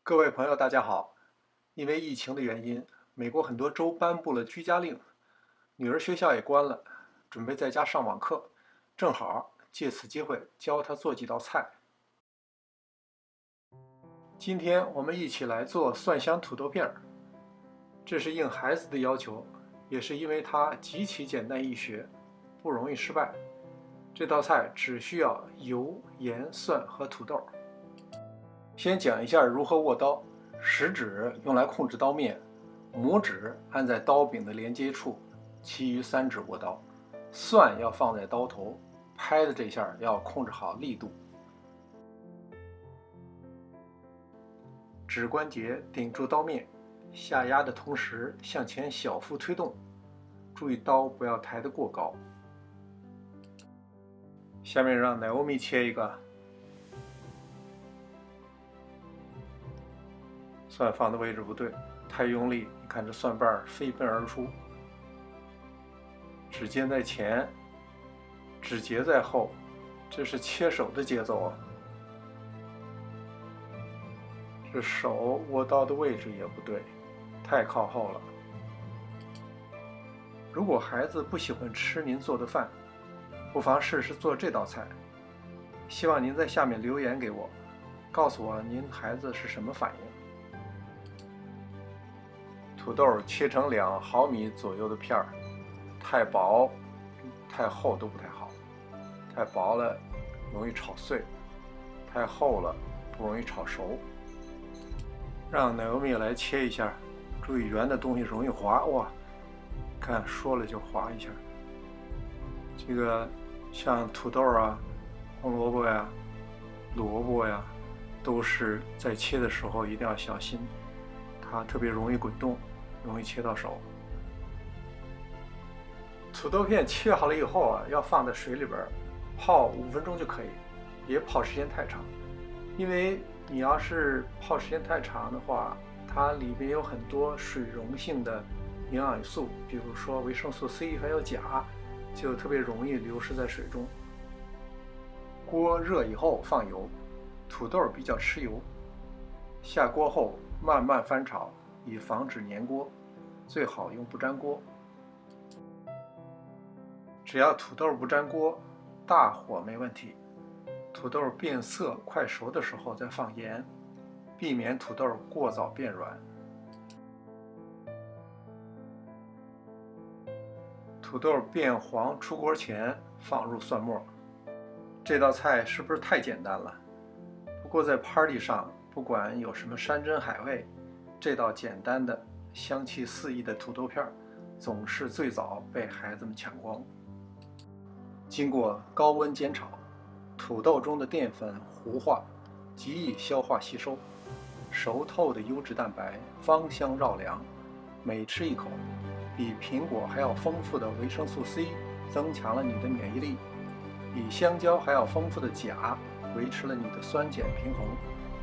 各位朋友，大家好。因为疫情的原因，美国很多州颁布了居家令，女儿学校也关了，准备在家上网课，正好借此机会教她做几道菜。今天我们一起来做蒜香土豆片儿，这是应孩子的要求，也是因为它极其简单易学，不容易失败。这道菜只需要油、盐、蒜和土豆。先讲一下如何握刀，食指用来控制刀面，拇指按在刀柄的连接处，其余3指握刀。蒜要放在刀头，拍的这下要控制好力度。指关节顶住刀面，下压的同时向前小幅推动，注意刀不要抬得过高。下面让奶欧米切一个。蒜放的位置不对，太用力，你看这蒜瓣飞奔而出。指尖在前，指节在后，这是切手的节奏啊。这手握刀的位置也不对，太靠后了。如果孩子不喜欢吃您做的饭，不妨试试做这道菜。希望您在下面留言给我，告诉我您孩子是什么反应。土豆切成2毫米左右的片儿，太薄、太厚都不太好。太薄了容易炒碎，太厚了不容易炒熟。让奶欧米来切一下，注意圆的东西容易滑。哇，看说了就滑一下。这个像土豆啊、红萝卜呀、萝卜呀，都是在切的时候一定要小心，它特别容易滚动，容易切到手。土豆片切好了以后啊，要放在水里边泡5分钟就可以，别泡时间太长。因为你要是泡时间太长的话，它里面有很多水溶性的营养素，比如说维生素 C 还有钾，就特别容易流失在水中。锅热以后放油，土豆比较吃油，下锅后慢慢翻炒，以防止粘锅，最好用不粘锅。只要土豆不粘锅，大火没问题。土豆变色快熟的时候再放盐，避免土豆过早变软。土豆变黄出锅前放入蒜末。这道菜是不是太简单了？不过在 party 上，不管有什么山珍海味，这道简单的香气四溢的土豆片总是最早被孩子们抢光。经过高温煎炒，土豆中的淀粉糊化，极易消化吸收，熟透的优质蛋白芳香绕梁，每吃一口，比苹果还要丰富的维生素 C 增强了你的免疫力，比香蕉还要丰富的钾维持了你的酸碱平衡，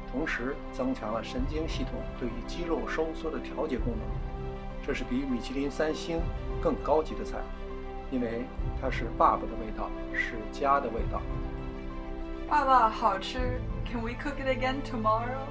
同时增强了神经系统对于肌肉收缩的调节功能。这是比米其林3星更高级的菜，因为它是爸爸的味道，是家的味道。爸爸，好吃。Can we cook it again tomorrow?